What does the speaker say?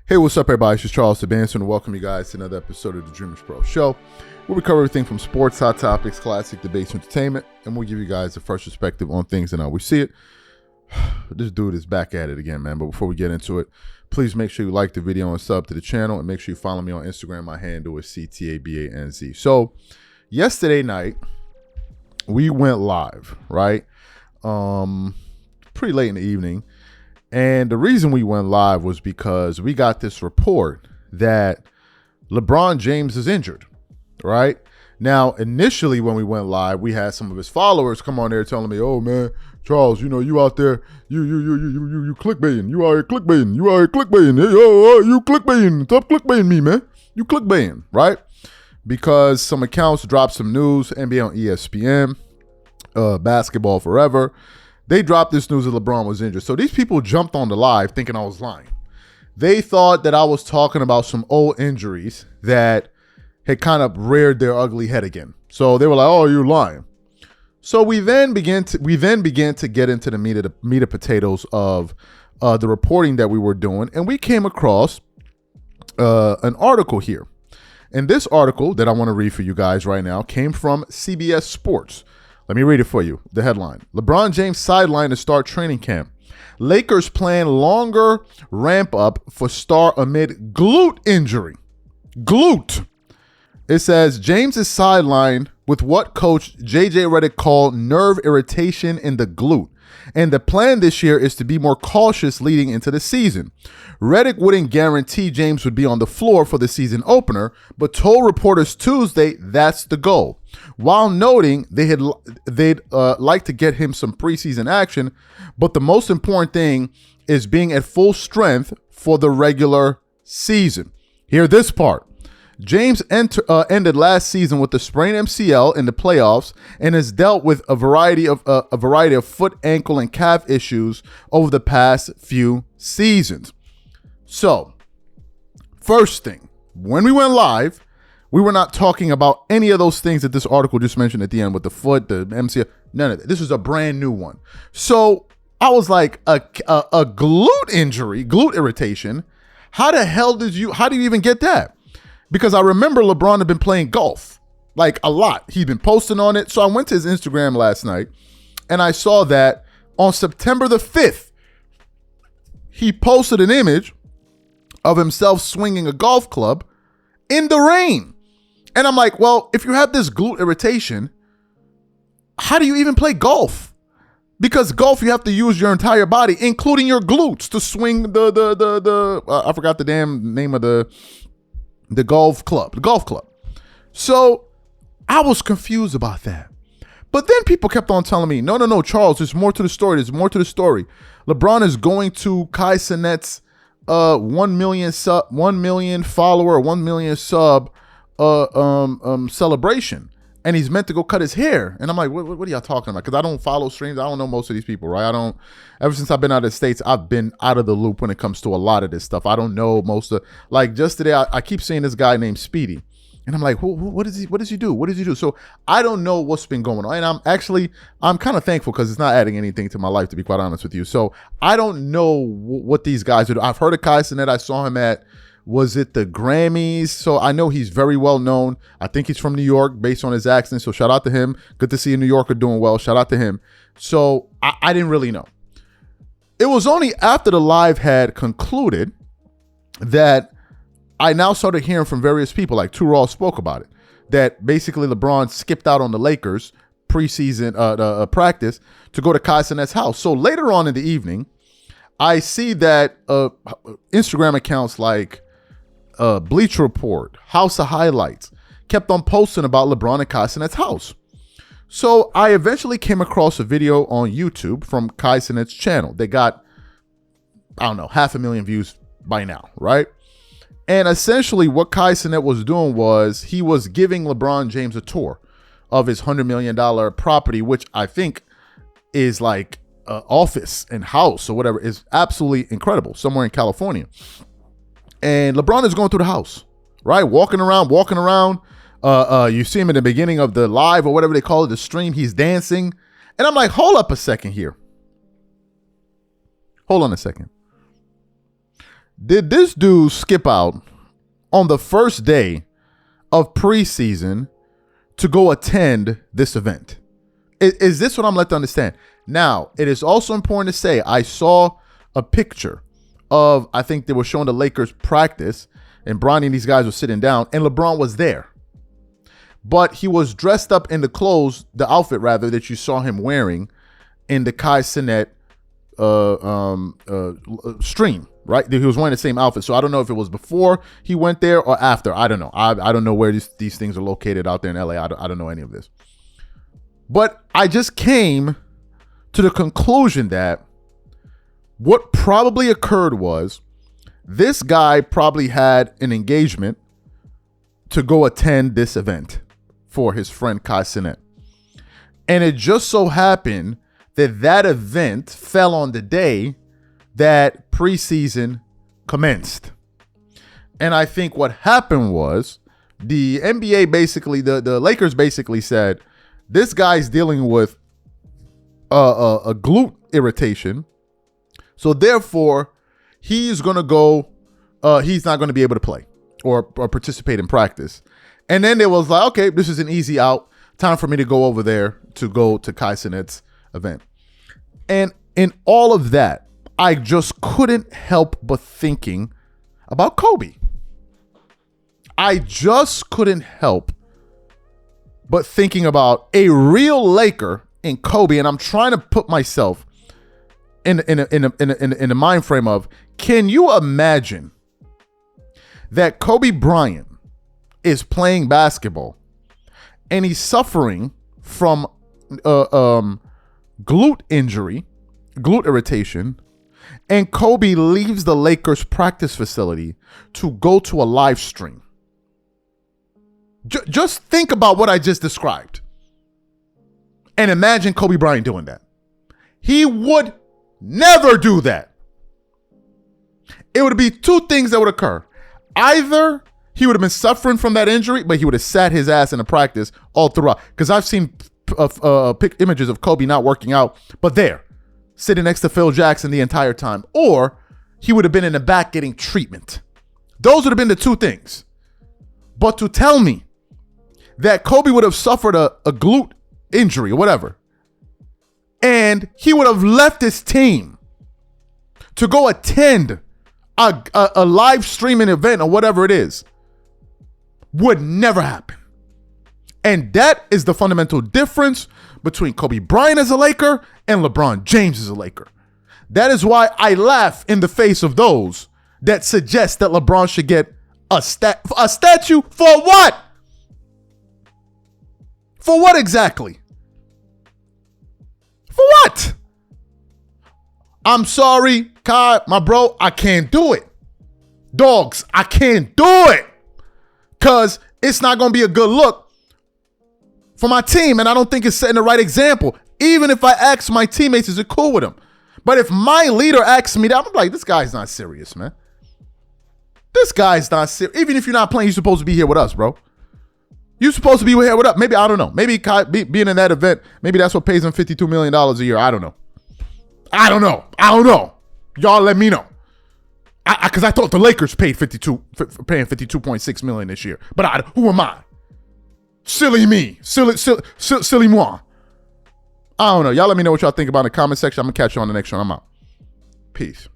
Hey, what's up, everybody? This is Charles Sebastian, and welcome you guys to another episode of the Dreamers Pro Show, where we cover everything from sports, hot topics, classic debates, entertainment, and we'll give you guys a fresh perspective on things and how we see it. This dude is back at it again, man. But before we get into it, please make sure you like the video and sub to the channel, and make sure you follow me on Instagram. My handle is CTABANZ. So, yesterday night, we went live, right? Pretty late in the evening. And the reason we went live was because we got this report that LeBron James is injured, right? Now, initially when we went live, we had some of his followers come on there telling me, "Oh man, Charles, you know, you out there, you clickbaiting, you out here clickbaiting, hey, you clickbaiting, stop clickbaiting me, man, you clickbaiting," right? Because some accounts dropped some news, NBA on ESPN, Basketball Forever. They dropped this news that LeBron was injured. So these people jumped on the live thinking I was lying. They thought that I was talking about some old injuries that had kind of reared their ugly head again. So they were like, "Oh, you're lying." So we then began to get into the meat of potatoes of the reporting that we were doing, and we came across an article here. And this article that I want to read for you guys right now came from CBS Sports. Let me read it for you. The headline: LeBron James sidelined to start training camp. Lakers plan longer ramp up for star amid glute injury. Glute. It says James is sidelined with what coach JJ Redick called nerve irritation in the glute. And the plan this year is to be more cautious leading into the season. Redick wouldn't guarantee James would be on the floor for the season opener, but told reporters Tuesday that's the goal, while noting they'd like to get him some preseason action, but the most important thing is being at full strength for the regular season. Hear this part. James ended last season with a sprained MCL in the playoffs and has dealt with a variety of foot, ankle, and calf issues over the past few seasons. So, first thing, when we went live, we were not talking about any of those things that this article just mentioned at the end with the foot, the MCL, none of that. This is a brand new one. So I was like, a glute injury, glute irritation. How do you even get that? Because I remember LeBron had been playing golf, like a lot. He'd been posting on it. So I went to his Instagram last night and I saw that on September the 5th, he posted an image of himself swinging a golf club in the rain. And I'm like, well, if you have this glute irritation, how do you even play golf? Because golf, you have to use your entire body, including your glutes, to swing the I forgot the damn name of the golf club. So I was confused about that. But then people kept on telling me, no, Charles, there's more to the story. LeBron is going to Kai Cenat's 1 million follower, 1 million sub celebration. And he's meant to go cut his hair. And I'm like, what are y'all talking about? Because I don't follow streams. I don't know most of these people, right? Ever since I've been out of the States, I've been out of the loop when it comes to a lot of this stuff. I don't know like just today, I keep seeing this guy named Speedy. And I'm like, what does he do? So I don't know what's been going on. And I'm kind of thankful because it's not adding anything to my life, to be quite honest with you. So I don't know what these guys do. I've heard of Kai Cenat. I saw him at, was it the Grammys? So I know he's very well known. I think he's from New York based on his accent. So shout out to him. Good to see a New Yorker doing well. Shout out to him. So I didn't really know. It was only after the live had concluded that I now started hearing from various people, like Two Raw spoke about it, that basically LeBron skipped out on the Lakers preseason practice to go to Kai Cenat's house. So later on in the evening, I see that Instagram accounts like Bleacher Report, House of Highlights, kept on posting about LeBron and Kai Cenat's house. So I eventually came across a video on YouTube from Kai Cenat's channel. They got, 500,000 views by now, right? And essentially what Kai Cenat was doing was he was giving LeBron James a tour of his $100 million property, which I think is like office and house or whatever, is absolutely incredible, somewhere in California. And LeBron is going through the house, right? Walking around. You see him in the beginning of the live or whatever they call it, the stream. He's dancing. And I'm like, hold up a second here. Hold on a second. did this dude skip out on the first day of preseason to go attend this event? Is this what I'm led to understand? Now, it is also important to say I saw a picture of, I think they were showing the Lakers practice, and Bronny and these guys were sitting down, and LeBron was there. But he was dressed up in the outfit rather, that you saw him wearing in the Kai Cenat stream, right? He was wearing the same outfit. So I don't know if it was before he went there or after. I don't know. I don't know where these things are located out there in LA. I don't know any of this. But I just came to the conclusion that what probably occurred was this guy probably had an engagement to go attend this event for his friend Kai Cenat. And it just so happened that event fell on the day that preseason commenced. And I think what happened was the NBA basically, the Lakers basically said, this guy's dealing with a glute irritation. So therefore, he's going to go, he's not going to be able to play or participate in practice. And then it was like, okay, this is an easy out. Time for me to go over there to go to Kai Cenat's event. And in all of that, I just couldn't help but thinking about Kobe. I just couldn't help but thinking about a real Laker in Kobe. And I'm trying to put myself in the mind frame of, can you imagine that Kobe Bryant is playing basketball and he's suffering from glute irritation, and Kobe leaves the Lakers practice facility to go to a live stream? Just think about what I just described and imagine Kobe Bryant doing that. He would never do that. It would be two things that would occur. Either he would have been suffering from that injury, but he would have sat his ass in the practice all throughout. Because I've seen images of Kobe not working out, but there, sitting next to Phil Jackson the entire time. Or he would have been in the back getting treatment. Those would have been the two things. But to tell me that Kobe would have suffered a glute injury or whatever, and he would have left his team to go attend a live streaming event or whatever it is, would never happen. And that is the fundamental difference between Kobe Bryant as a Laker and LeBron James as a Laker. That is why I laugh in the face of those that suggest that LeBron should get a statue for what? For what exactly? For what? I'm sorry, Kai, my bro, I can't do it. Dogs, I can't do it. Because it's not going to be a good look for my team, and I don't think it's setting the right example. Even if I ask my teammates, is it cool with them? But if my leader asks me that, I'm like, this guy's not serious, man. This guy's not serious. Even if you're not playing, you're supposed to be here with us, bro. You're supposed to be here with us. Maybe, I don't know. Maybe Kai, being in that event, maybe that's what pays him $52 million a year. I don't know. Y'all let me know. Because I thought the Lakers paid paying $52.6 million this year. But who am I? Silly me. Silly moi. I don't know. Y'all let me know what y'all think about in the comment section. I'm going to catch you on the next one. I'm out. Peace.